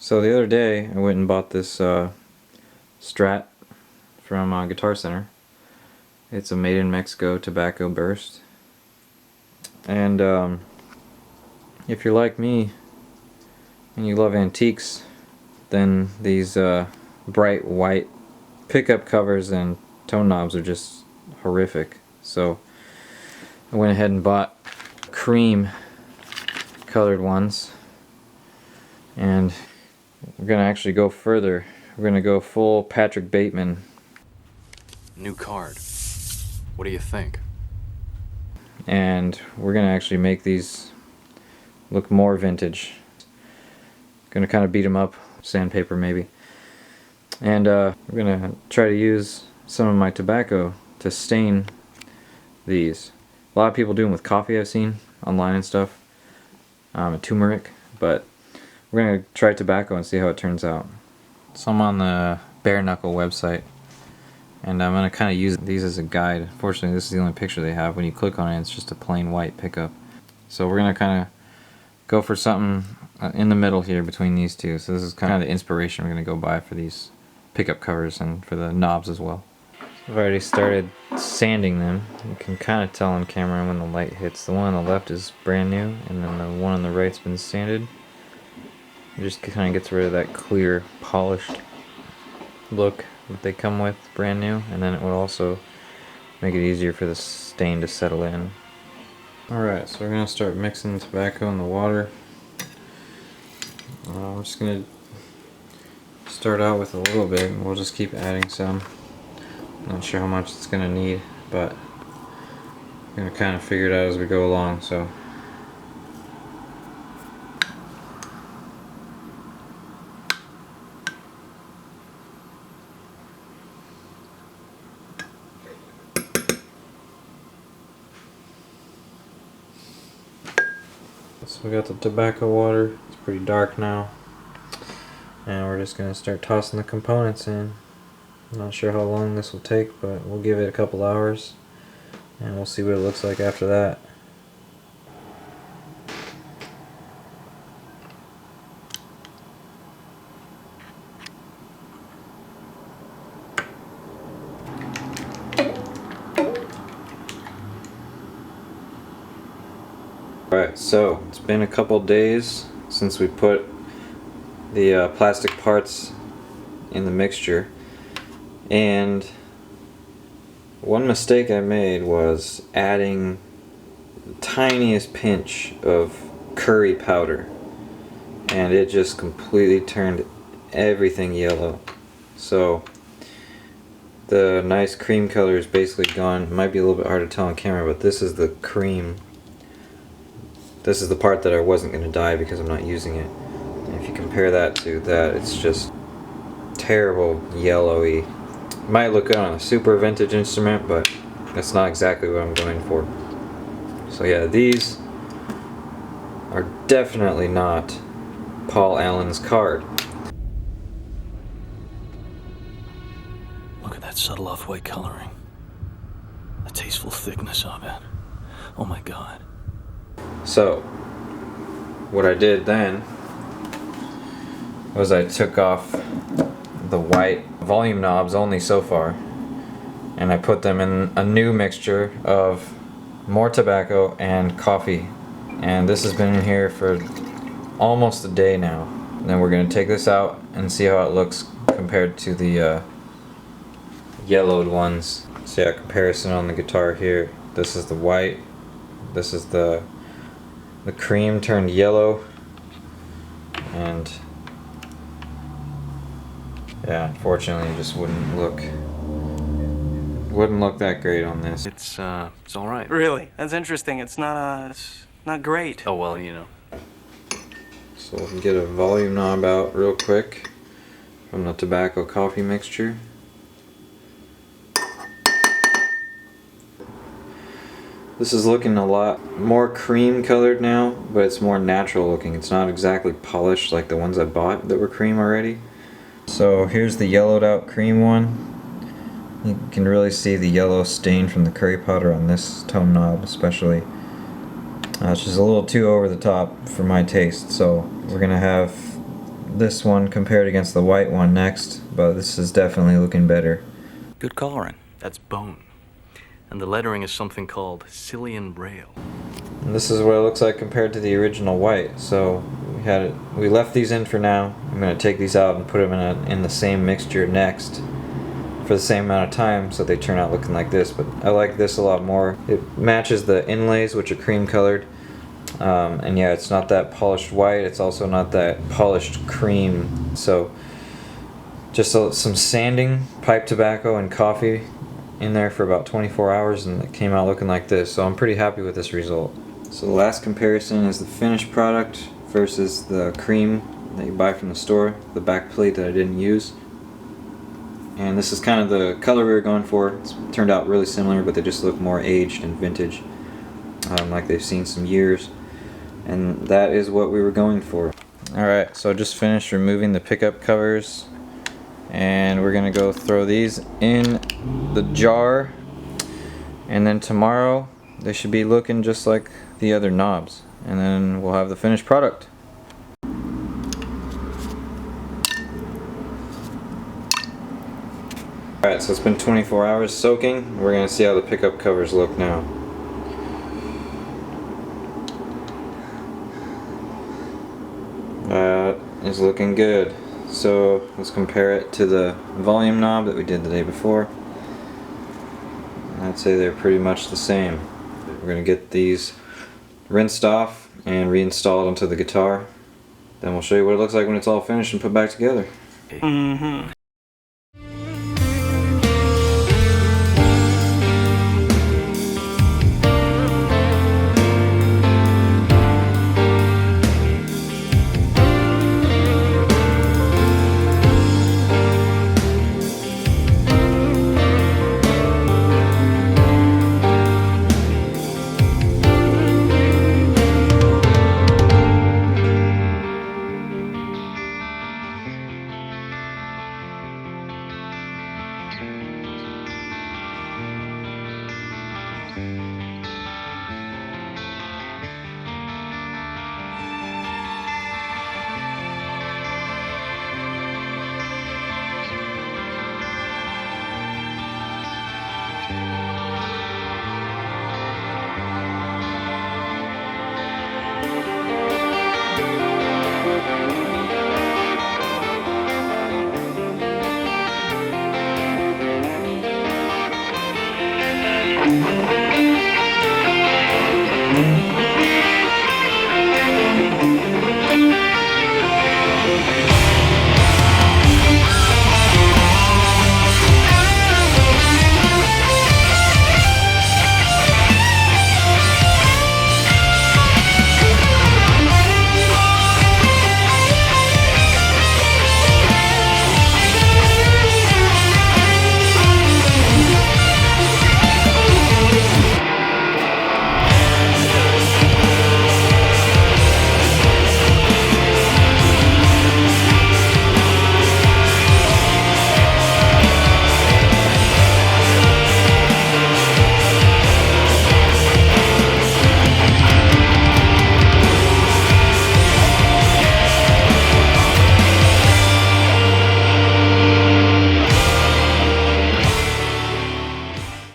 So the other day I went and bought this Strat from Guitar Center. It's a made in Mexico tobacco burst. And if you're like me and you love antiques, then these bright white pickup covers and tone knobs are just horrific. So I went ahead and bought cream colored ones, and we're gonna actually go further. We're gonna go full Patrick Bateman. New card. What do you think? And we're gonna actually make these look more vintage. Gonna kind of beat them up, sandpaper maybe. And we're gonna try to use some of my tobacco to stain these. A lot of people do them with coffee, I've seen online and stuff. Turmeric, but we're gonna try tobacco and see how it turns out. So I'm on the Bare Knuckle website, and I'm gonna kind of use these as a guide. Fortunately, this is the only picture they have. When you click on it, it's just a plain white pickup. So we're gonna kind of go for something in the middle here between these two. So this is kind of the inspiration we're gonna go by for these pickup covers and for the knobs as well. I've already started sanding them. You can kind of tell on camera when the light hits. The one on the left is brand new, and then the one on the right's been sanded. It just kind of gets rid of that clear, polished look that they come with, brand new, and then it will also make it easier for the stain to settle in. Alright, so we're going to start mixing the tobacco in the water. I'm just going to start out with a little bit, and we'll just keep adding some. Not sure how much it's going to need, but I'm going to kind of figure it out as we go along. So we got the tobacco water. It's pretty dark now, and we're just going to start tossing the components in. I'm not sure how long this will take, but we'll give it a couple hours and we'll see what it looks like after that. Alright, so it's been a couple days since we put the plastic parts in the mixture, and one mistake I made was adding the tiniest pinch of curry powder, and it just completely turned everything yellow. So the nice cream color is basically gone. It might be a little bit hard to tell on camera, but this is the cream. This is the part that I wasn't going to dye because I'm not using it. And if you compare that to that, it's just terrible yellowy. Might look good on a super vintage instrument, but that's not exactly what I'm going for. So yeah, these are definitely not Paul Allen's card. Look at that subtle off-white coloring. The tasteful thickness of it. Oh my god. So what I did then was I took off the white volume knobs only so far, and I put them in a new mixture of more tobacco and coffee, and this has been in here for almost a day now. And then we're going to take this out and see how it looks compared to the yellowed ones. So yeah, comparison on the guitar here. This is the white, this is the cream turned yellow, and yeah, unfortunately it just wouldn't look that great on this. It's all right. Really? That's interesting. It's not great. Oh well, you know. So we can get a volume knob out real quick from the tobacco coffee mixture. This is looking a lot more cream colored now, but it's more natural looking. It's not exactly polished like the ones I bought that were cream already. So here's the yellowed out cream one. You can really see the yellow stain from the curry powder on this tone knob especially. It's just a little too over the top for my taste, so we're gonna have this one compared against the white one next, but this is definitely looking better. Good coloring. That's bone. And the lettering is something called Cillian Braille. And this is what it looks like compared to the original white. So we left these in for now. I'm going to take these out and put them in the same mixture next for the same amount of time so they turn out looking like this. But I like this a lot more. It matches the inlays, which are cream colored. And yeah, it's not that polished white, it's also not that polished cream. So just some sanding, pipe tobacco, and coffee in there for about 24 hours, and it came out looking like this. So I'm pretty happy with this result. So the last comparison is the finished product versus the cream that you buy from the store, the back plate that I didn't use. And this is kind of the color we were going for. It's turned out really similar, but they just look more aged and vintage, like they've seen some years. And that is what we were going for. Alright, so I just finished removing the pickup covers, and we're gonna go throw these in the jar, and then tomorrow they should be looking just like the other knobs, and then we'll have the finished product. Alright, so it's been 24 hours soaking. We're gonna see how the pickup covers look now. Is looking good. So let's compare it to the volume knob that we did the day before. I'd say they're pretty much the same. We're going to get these rinsed off and reinstalled onto the guitar. Then we'll show you what it looks like when it's all finished and put back together. Mm-hmm.